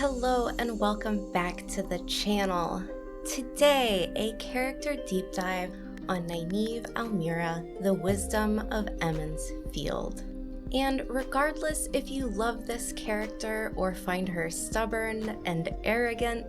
Hello and welcome back to the channel. Today, a character deep dive on Nynaeve Almira, the wisdom of Emond's field. And regardless if you love this character or find her stubborn and arrogant,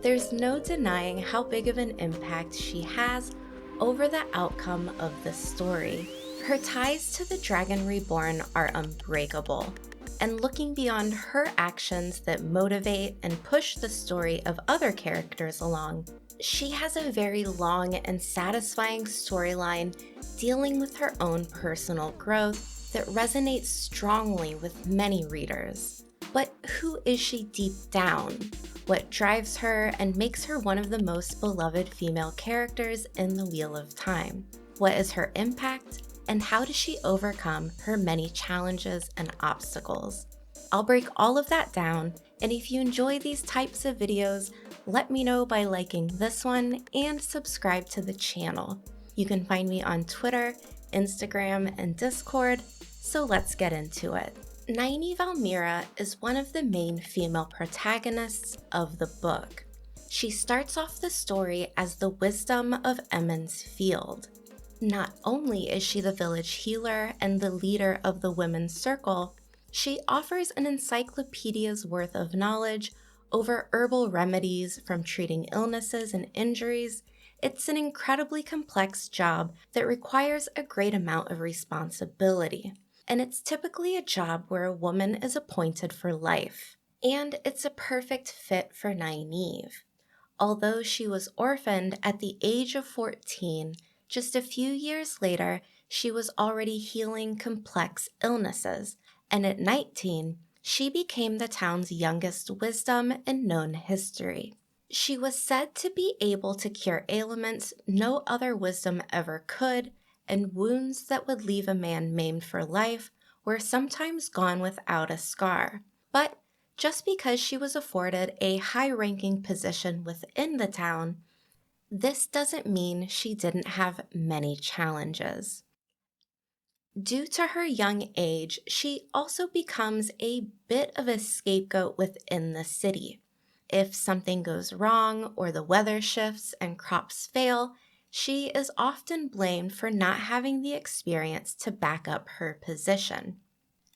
there's no denying how big of an impact she has over the outcome of the story. Her ties to the Dragon Reborn are unbreakable, and looking beyond her actions that motivate and push the story of other characters along, she has a very long and satisfying storyline dealing with her own personal growth that resonates strongly with many readers. But who is she deep down? What drives her and makes her one of the most beloved female characters in the Wheel of Time? What is her impact? And how does she overcome her many challenges and obstacles? I'll break all of that down, and if you enjoy these types of videos, let me know by liking this one and subscribe to the channel. You can find me on Twitter, Instagram, and Discord, so let's get into it. Nynaeve Almira is one of the main female protagonists of the book. She starts off the story as the wisdom of Emond's field. Not only is she the village healer and the leader of the women's circle, she offers an encyclopedia's worth of knowledge over herbal remedies from treating illnesses and injuries. It's an incredibly complex job that requires a great amount of responsibility, and it's typically a job where a woman is appointed for life. And it's a perfect fit for Nynaeve. Although she was orphaned at the age of 14, just a few years later, she was already healing complex illnesses, and at 19, she became the town's youngest wisdom in known history. She was said to be able to cure ailments no other wisdom ever could, and wounds that would leave a man maimed for life were sometimes gone without a scar. But just because she was afforded a high-ranking position within the town, this doesn't mean she didn't have many challenges. Due to her young age, she also becomes a bit of a scapegoat within the city. If something goes wrong or the weather shifts and crops fail, she is often blamed for not having the experience to back up her position.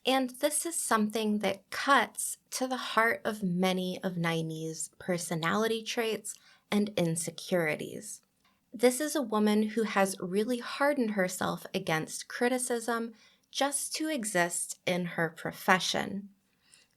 And this is something that cuts to the heart of many of Nynaeve's personality traits and insecurities. This is a woman who has really hardened herself against criticism just to exist in her profession.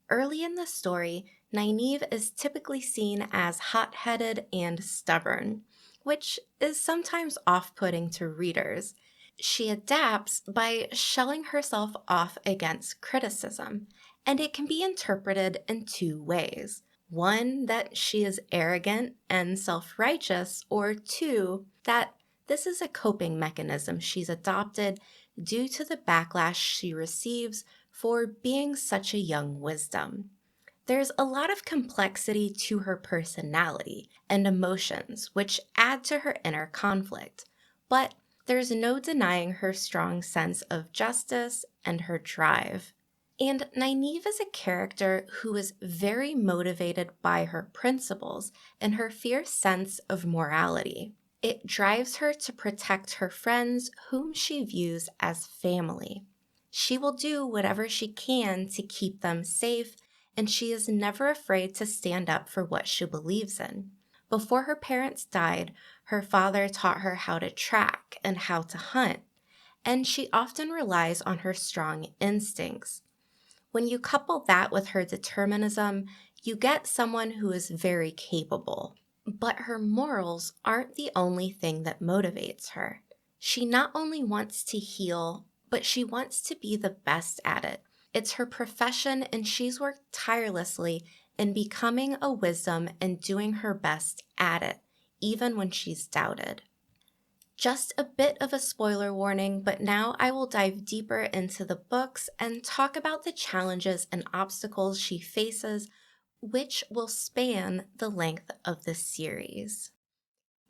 Early in the story, Nynaeve is typically seen as hot-headed and stubborn, which is sometimes off-putting to readers. She adapts by shelling herself off against criticism, and it can be interpreted in two ways. One, that she is arrogant and self-righteous, or two, that this is a coping mechanism she's adopted due to the backlash she receives for being such a young wisdom. There's a lot of complexity to her personality and emotions, which add to her inner conflict, but there's no denying her strong sense of justice and her drive. And Nynaeve is a character who is very motivated by her principles and her fierce sense of morality. It drives her to protect her friends whom she views as family. She will do whatever she can to keep them safe, and she is never afraid to stand up for what she believes in. Before her parents died, her father taught her how to track and how to hunt, and she often relies on her strong instincts. When you couple that with her determinism, you get someone who is very capable. But her morals aren't the only thing that motivates her. She not only wants to heal, but she wants to be the best at it. It's her profession, and she's worked tirelessly in becoming a wisdom and doing her best at it, even when she's doubted. Just a bit of a spoiler warning, but now I will dive deeper into the books and talk about the challenges and obstacles she faces, which will span the length of the series.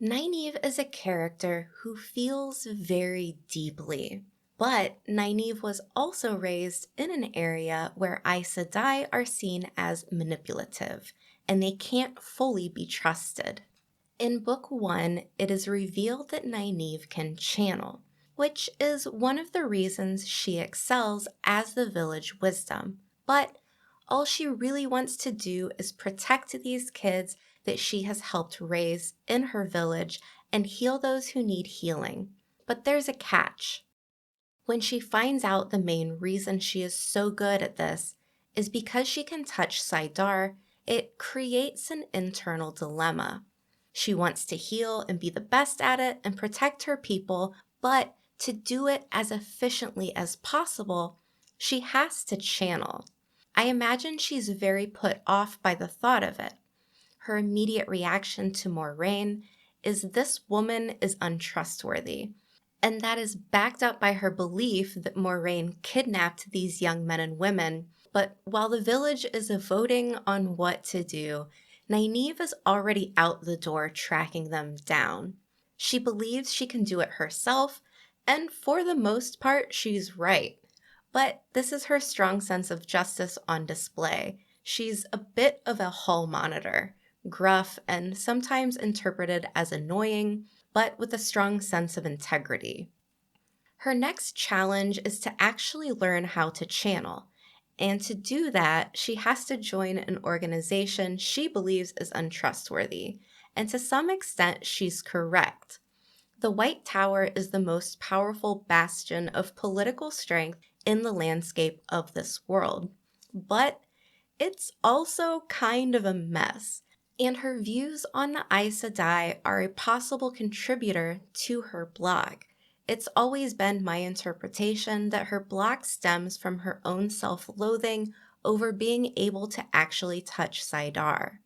Nynaeve is a character who feels very deeply. But Nynaeve was also raised in an area where Aes Sedai are seen as manipulative, and they can't fully be trusted. In Book 1, it is revealed that Nynaeve can channel, which is one of the reasons she excels as the village wisdom. But all she really wants to do is protect these kids that she has helped raise in her village and heal those who need healing. But there's a catch. When she finds out the main reason she is so good at this is because she can touch Saidar, it creates an internal dilemma. She wants to heal and be the best at it and protect her people, but to do it as efficiently as possible, she has to channel. I imagine she's very put off by the thought of it. Her immediate reaction to Moiraine is this woman is untrustworthy. And that is backed up by her belief that Moiraine kidnapped these young men and women. But while the village is voting on what to do, Nynaeve is already out the door tracking them down. She believes she can do it herself, and for the most part, she's right. But this is her strong sense of justice on display. She's a bit of a hall monitor, gruff and sometimes interpreted as annoying, but with a strong sense of integrity. Her next challenge is to actually learn how to channel. And to do that, she has to join an organization she believes is untrustworthy. And to some extent, she's correct. The White Tower is the most powerful bastion of political strength in the landscape of this world. But it's also kind of a mess. And her views on the Aes Sedai are a possible contributor to her blog. It's always been my interpretation that her block stems from her own self-loathing over being able to actually touch Saidar.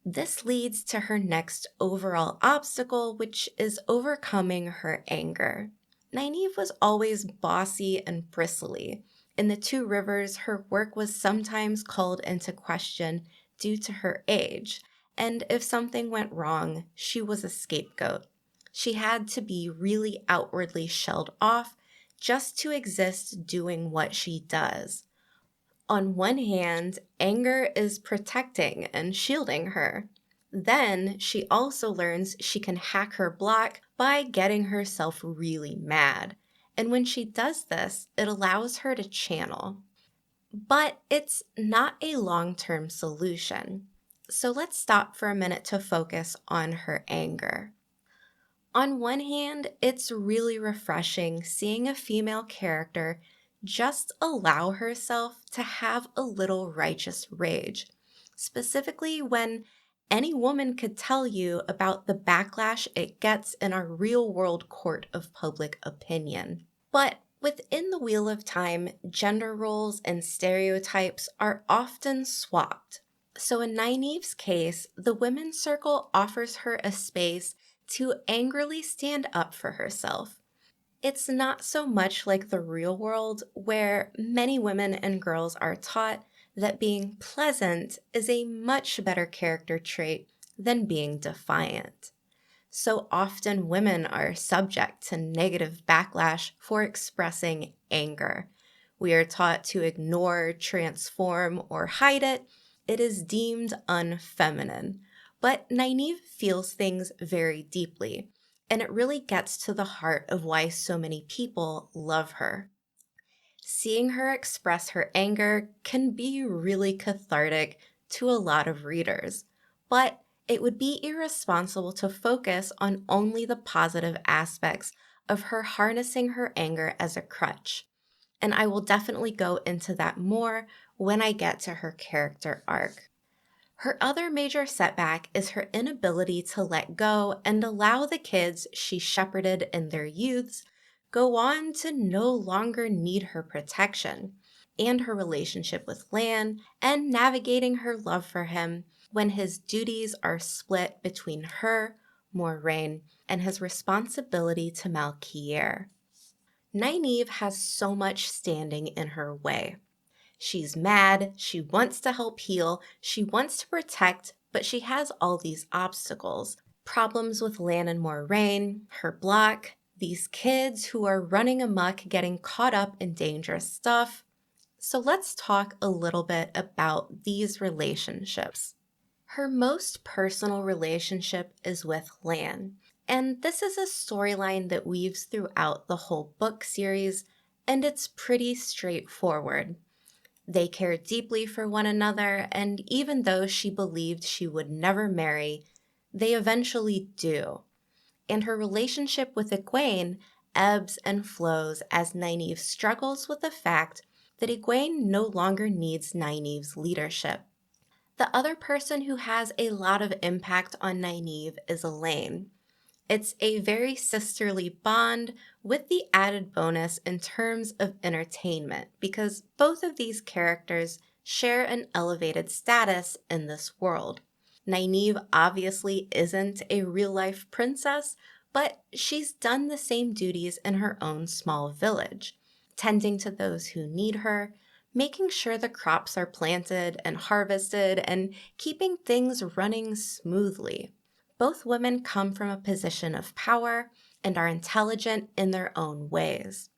This leads to her next overall obstacle, which is overcoming her anger. Nynaeve was always bossy and bristly. In the Two Rivers, her work was sometimes called into question due to her age, and if something went wrong, she was a scapegoat. She had to be really outwardly shelled off just to exist doing what she does. On one hand, anger is protecting and shielding her. Then she also learns she can hack her block by getting herself really mad. And when she does this, it allows her to channel. But it's not a long-term solution. So let's stop for a minute to focus on her anger. On one hand, it's really refreshing seeing a female character just allow herself to have a little righteous rage, specifically when any woman could tell you about the backlash it gets in our real-world court of public opinion. But within the Wheel of Time, gender roles and stereotypes are often swapped. So in Nynaeve's case, the women's circle offers her a space to angrily stand up for herself. It's not so much like the real world, where many women and girls are taught that being pleasant is a much better character trait than being defiant. So often women are subject to negative backlash for expressing anger. We are taught to ignore, transform, or hide it. It is deemed unfeminine. But Nynaeve feels things very deeply, and it really gets to the heart of why so many people love her. Seeing her express her anger can be really cathartic to a lot of readers, but it would be irresponsible to focus on only the positive aspects of her harnessing her anger as a crutch. And I will definitely go into that more when I get to her character arc. Her other major setback is her inability to let go and allow the kids she shepherded in their youths go on to no longer need her protection, and her relationship with Lan, and navigating her love for him when his duties are split between her, Moiraine, and his responsibility to Malkier. Nynaeve has so much standing in her way. She's mad, she wants to help heal, she wants to protect, but she has all these obstacles. Problems with Lan and Moiraine, her block, these kids who are running amok, getting caught up in dangerous stuff. So let's talk a little bit about these relationships. Her most personal relationship is with Lan, and this is a storyline that weaves throughout the whole book series, and it's pretty straightforward. They care deeply for one another, and even though she believed she would never marry, they eventually do. And her relationship with Egwene ebbs and flows as Nynaeve struggles with the fact that Egwene no longer needs Nynaeve's leadership. The other person who has a lot of impact on Nynaeve is Elaine. It's a very sisterly bond with the added bonus in terms of entertainment because both of these characters share an elevated status in this world. Nynaeve obviously isn't a real-life princess, but she's done the same duties in her own small village, tending to those who need her, making sure the crops are planted and harvested, and keeping things running smoothly. Both women come from a position of power and are intelligent in their own ways.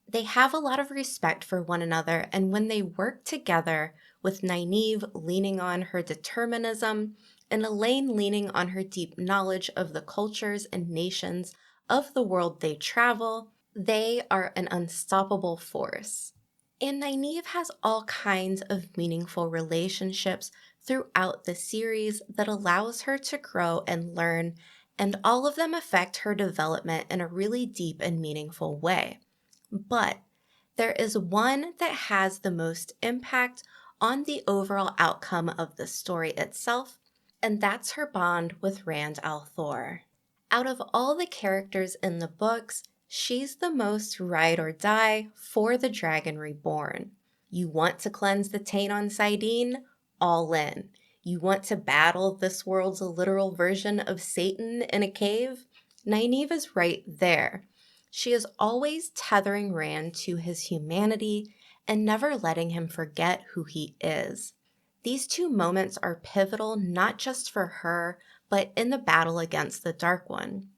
They have a lot of respect for one another, and when they work together, with Nynaeve leaning on her determinism and Elaine leaning on her deep knowledge of the cultures and nations of the world they travel, they are an unstoppable force. And Nynaeve has all kinds of meaningful relationships throughout the series that allows her to grow and learn, and all of them affect her development in a really deep and meaningful way. But there is one that has the most impact on the overall outcome of the story itself, and that's her bond with Rand al'Thor. Out of all the characters in the books, she's the most ride or die for the Dragon Reborn. You want to cleanse the taint on Saidin? All in. You want to battle this world's literal version of Satan in a cave? Nynaeve is right there. She is always tethering Rand to his humanity and never letting him forget who he is. These two moments are pivotal not just for her, but in the battle against the Dark One.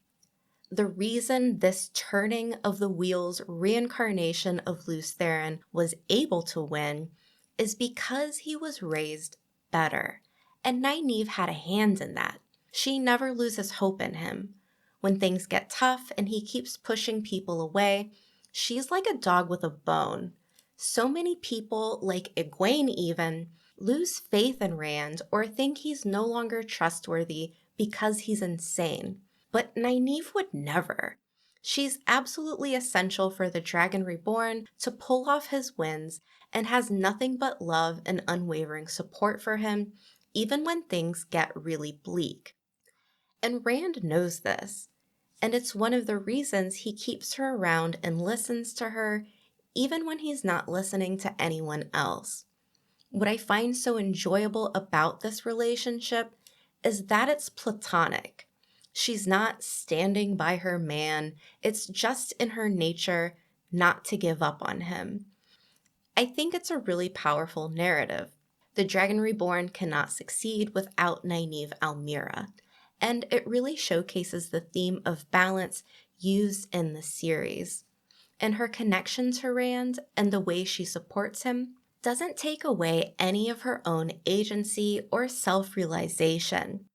The reason this turning of the wheels reincarnation of Lews Therin was able to win is because he was raised better, and Nynaeve had a hand in that. She never loses hope in him. When things get tough and he keeps pushing people away, she's like a dog with a bone. So many people, like Egwene even, lose faith in Rand or think he's no longer trustworthy because he's insane. But Nynaeve would never. She's absolutely essential for the Dragon Reborn to pull off his wins and has nothing but love and unwavering support for him, even when things get really bleak. And Rand knows this, and it's one of the reasons he keeps her around and listens to her, even when he's not listening to anyone else. What I find so enjoyable about this relationship is that it's platonic. She's not standing by her man. It's just in her nature not to give up on him. I think it's a really powerful narrative. The Dragon Reborn cannot succeed without Nynaeve Almira, and it really showcases the theme of balance used in the series. And her connection to Rand and the way she supports him doesn't take away any of her own agency or self-realization.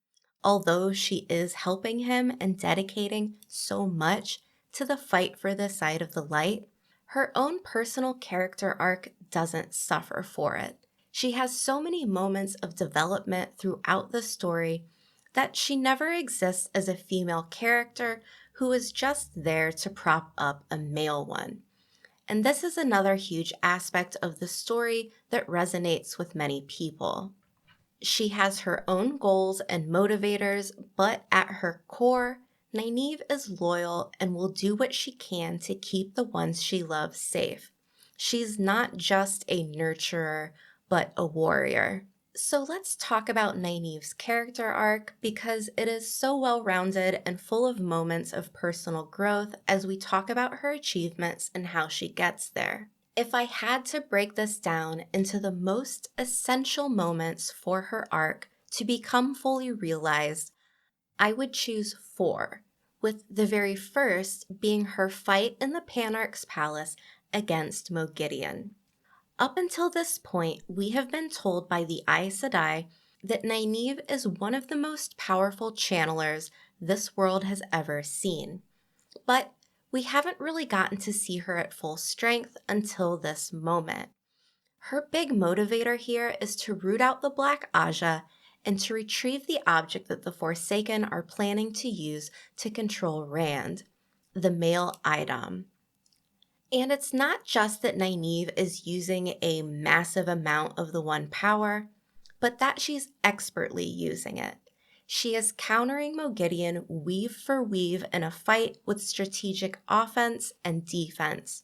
Although she is helping him and dedicating so much to the fight for the side of the light, her own personal character arc doesn't suffer for it. She has so many moments of development throughout the story that she never exists as a female character who is just there to prop up a male one. And this is another huge aspect of the story that resonates with many people. She has her own goals and motivators, but at her core, Nynaeve is loyal and will do what she can to keep the ones she loves safe. She's not just a nurturer, but a warrior. So let's talk about Nynaeve's character arc because it is so well-rounded and full of moments of personal growth as we talk about her achievements and how she gets there. If I had to break this down into the most essential moments for her arc to become fully realized, I would choose 4, with the very first being her fight in the Panarch's palace against Moghedien. Up until this point, we have been told by the Aes Sedai that Nynaeve is one of the most powerful channelers this world has ever seen. But we haven't really gotten to see her at full strength until this moment. Her big motivator here is to root out the Black Aja and to retrieve the object that the Forsaken are planning to use to control Rand, the male Idam. And it's not just that Nynaeve is using a massive amount of the One Power, but that she's expertly using it. She is countering Moghedien weave for weave in a fight with strategic offense and defense.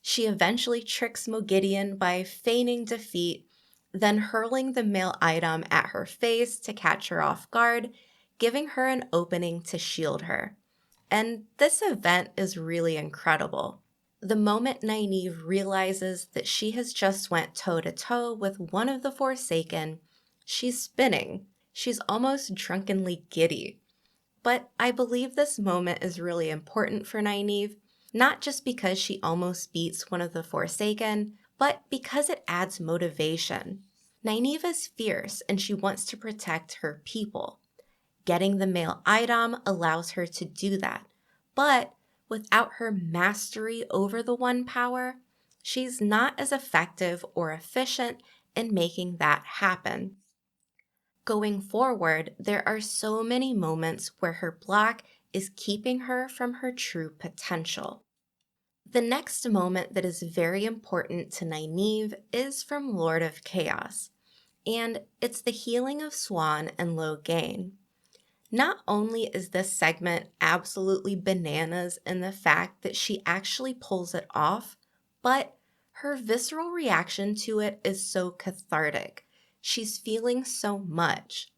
She eventually tricks Moghedien by feigning defeat, then hurling the male Idam at her face to catch her off guard, giving her an opening to shield her. And this event is really incredible. The moment Nynaeve realizes that she has just went toe-to-toe with one of the Forsaken, she's spinning. She's almost drunkenly giddy. But I believe this moment is really important for Nynaeve, not just because she almost beats one of the Forsaken, but because it adds motivation. Nynaeve is fierce and she wants to protect her people. Getting the male Idam allows her to do that, but without her mastery over the One Power, she's not as effective or efficient in making that happen. Going forward, there are so many moments where her block is keeping her from her true potential. The next moment that is very important to Nynaeve is from Lord of Chaos, and it's the healing of Swan and Logain. Not only is this segment absolutely bananas in the fact that she actually pulls it off, but her visceral reaction to it is so cathartic. She's feeling so much.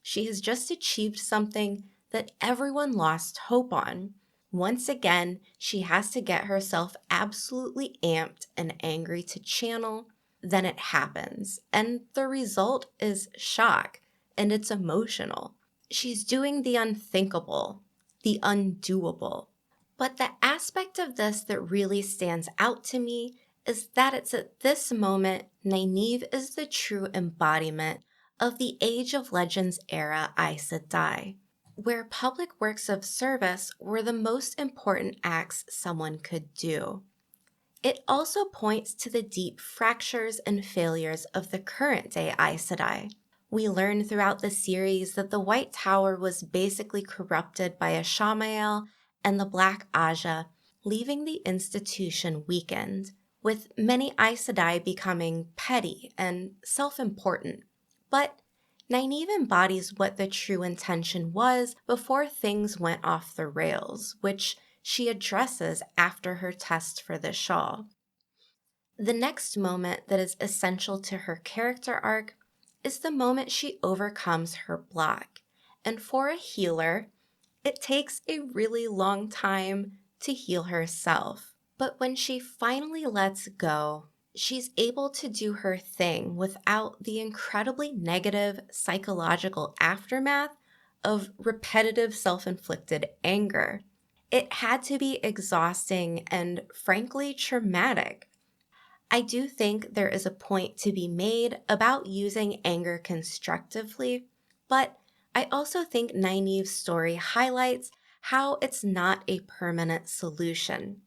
She has just achieved something that everyone lost hope on. Once again, she has to get herself absolutely amped and angry to channel. Then it happens, and the result is shock, and it's emotional. She's doing the unthinkable, the undoable. But the aspect of this that really stands out to me is that it's at this moment Nynaeve is the true embodiment of the Age of Legends era Aes Sedai, where public works of service were the most important acts someone could do. It also points to the deep fractures and failures of the current day Aes Sedai. We learn throughout the series that the White Tower was basically corrupted by Ashamael and the Black Aja, leaving the institution weakened, with many Aes Sedai becoming petty and self-important. But Nynaeve embodies what the true intention was before things went off the rails, which she addresses after her test for the shawl. The next moment that is essential to her character arc is the moment she overcomes her block. And for a healer, it takes a really long time to heal herself. But when she finally lets go, she's able to do her thing without the incredibly negative psychological aftermath of repetitive self-inflicted anger. It had to be exhausting and frankly traumatic. I do think there is a point to be made about using anger constructively, but I also think Nynaeve's story highlights how it's not a permanent solution.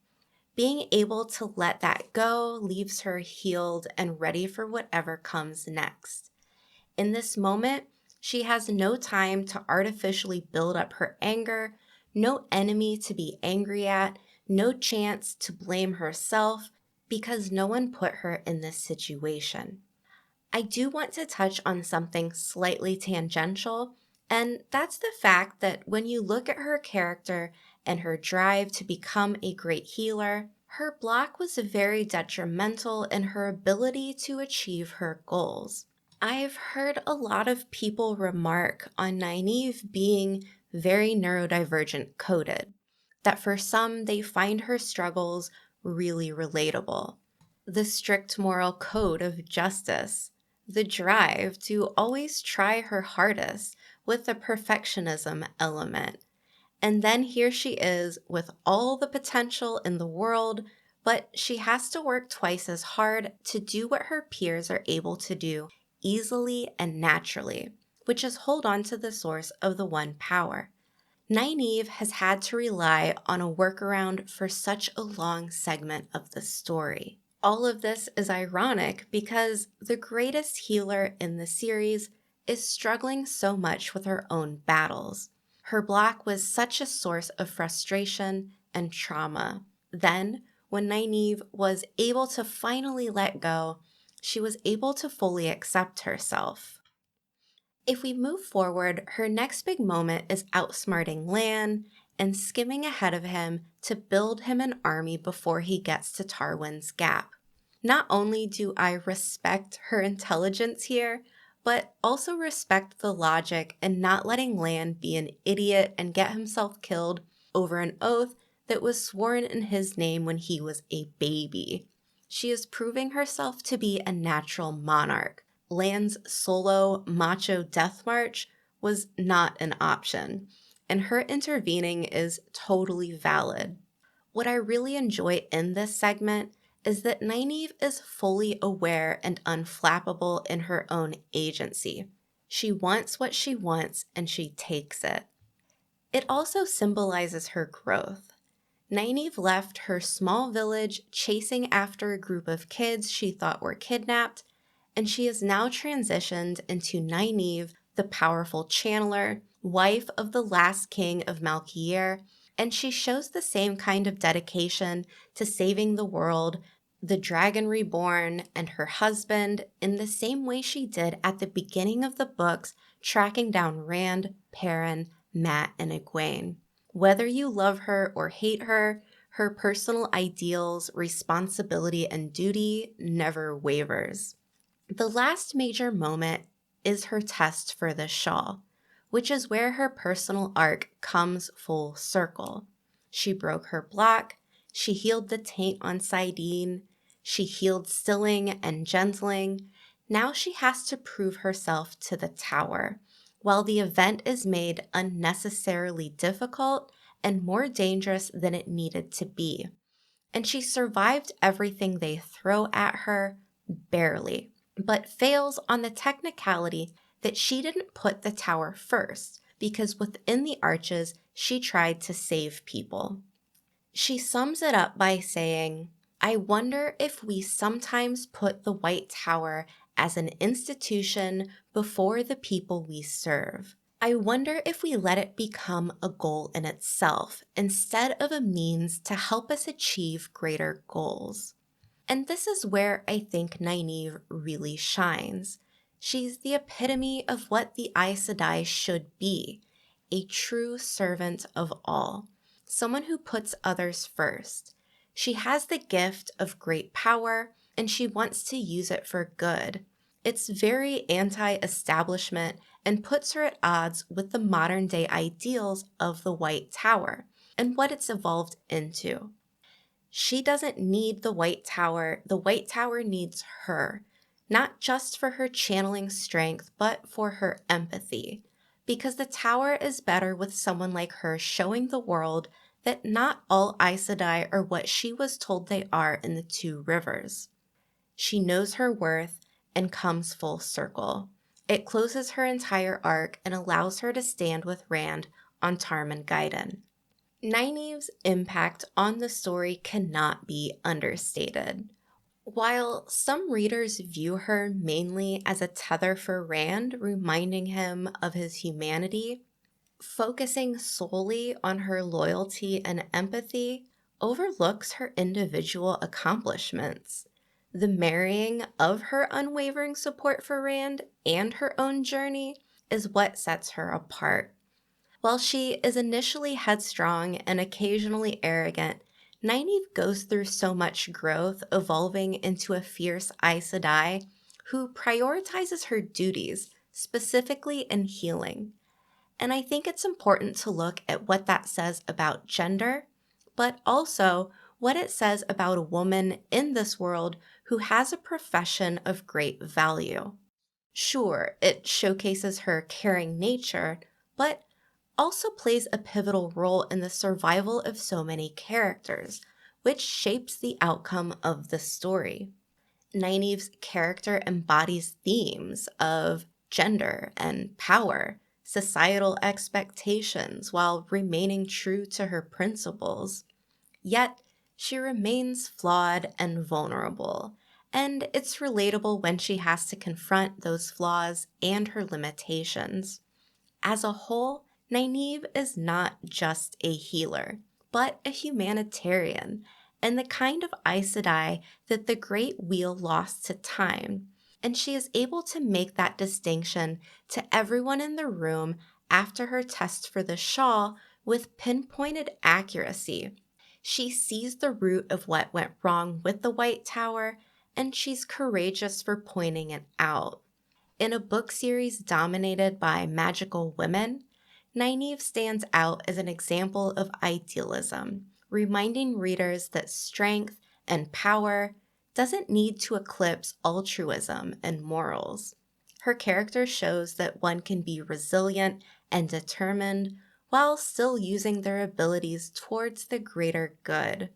Being able to let that go leaves her healed and ready for whatever comes next. In this moment, she has no time to artificially build up her anger, no enemy to be angry at, no chance to blame herself, because no one put her in this situation. I do want to touch on something slightly tangential, and that's the fact that when you look at her character and her drive to become a great healer, her block was very detrimental in her ability to achieve her goals. I've heard a lot of people remark on Nynaeve being very neurodivergent coded, that for some they find her struggles really relatable. The strict moral code of justice, the drive to always try her hardest with the perfectionism element, And then here she is with all the potential in the world, but she has to work twice as hard to do what her peers are able to do easily and naturally, which is hold on to the source of the one power. Nynaeve has had to rely on a workaround for such a long segment of the story. All of this is ironic because the greatest healer in the series is struggling so much with her own battles. Her block was such a source of frustration and trauma. Then, when Nynaeve was able to finally let go, she was able to fully accept herself. If we move forward, her next big moment is outsmarting Lan and skimming ahead of him to build him an army before he gets to Tarwin's Gap. Not only do I respect her intelligence here, but also respect the logic in not letting Lan be an idiot and get himself killed over an oath that was sworn in his name when he was a baby. She is proving herself to be a natural monarch. Lan's solo macho death march was not an option, and her intervening is totally valid. What I really enjoy in this segment is that Nynaeve is fully aware and unflappable in her own agency. She wants what she wants and she takes it. It also symbolizes her growth. Nynaeve left her small village chasing after a group of kids she thought were kidnapped, and she has now transitioned into Nynaeve, the powerful channeler, wife of the last king of Malkier, and she shows the same kind of dedication to saving the world, the Dragon Reborn, and her husband in the same way she did at the beginning of the books, tracking down Rand, Perrin, Mat, and Egwene. Whether you love her or hate her, her personal ideals, responsibility, and duty never wavers. The last major moment is her test for the shawl, which is where her personal arc comes full circle. She broke her block, she healed the taint on Saidin, she healed Stilling and Gentling. Now she has to prove herself to the Tower, while the event is made unnecessarily difficult and more dangerous than it needed to be. And she survived everything they throw at her, barely, but fails on the technicality that she didn't put the tower first, because within the arches, she tried to save people. She sums it up by saying, "I wonder if we sometimes put the White Tower as an institution before the people we serve. I wonder if we let it become a goal in itself instead of a means to help us achieve greater goals." And this is where I think Nynaeve really shines. She's the epitome of what the Aes Sedai should be, a true servant of all, someone who puts others first. She has the gift of great power, and she wants to use it for good. It's very anti-establishment and puts her at odds with the modern-day ideals of the White Tower and what it's evolved into. She doesn't need the White Tower needs her, not just for her channeling strength, but for her empathy, because the Tower is better with someone like her showing the world that not all Aes Sedai are what she was told they are in the Two Rivers. She knows her worth and comes full circle. It closes her entire arc and allows her to stand with Rand on Tarmon Gai'dan. Nynaeve's impact on the story cannot be understated. While some readers view her mainly as a tether for Rand, reminding him of his humanity, focusing solely on her loyalty and empathy overlooks her individual accomplishments. The marrying of her unwavering support for Rand and her own journey is what sets her apart. While she is initially headstrong and occasionally arrogant, Nynaeve goes through so much growth, evolving into a fierce Aes Sedai who prioritizes her duties, specifically in healing. And I think it's important to look at what that says about gender, but also what it says about a woman in this world who has a profession of great value. Sure, it showcases her caring nature, but also plays a pivotal role in the survival of so many characters, which shapes the outcome of the story. Nynaeve's character embodies themes of gender and power, societal expectations, while remaining true to her principles. Yet, she remains flawed and vulnerable, and it's relatable when she has to confront those flaws and her limitations. As a whole, Nynaeve is not just a healer, but a humanitarian, and the kind of Aes Sedai that the Great Wheel lost to time. And she is able to make that distinction to everyone in the room after her test for the shawl with pinpointed accuracy. She sees the root of what went wrong with the White Tower, and she's courageous for pointing it out. In a book series dominated by magical women, Nynaeve stands out as an example of idealism, reminding readers that strength and power doesn't need to eclipse altruism and morals. Her character shows that one can be resilient and determined while still using their abilities towards the greater good.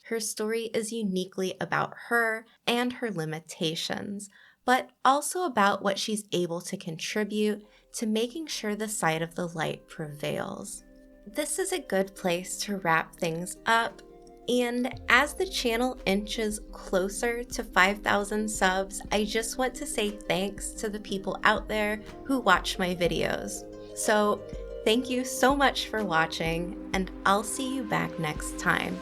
Her story is uniquely about her and her limitations, but also about what she's able to contribute to making sure the side of the light prevails. This is a good place to wrap things up, and as the channel inches closer to 5,000 subs, I just want to say thanks to the people out there who watch my videos. So thank you so much for watching, and I'll see you back next time.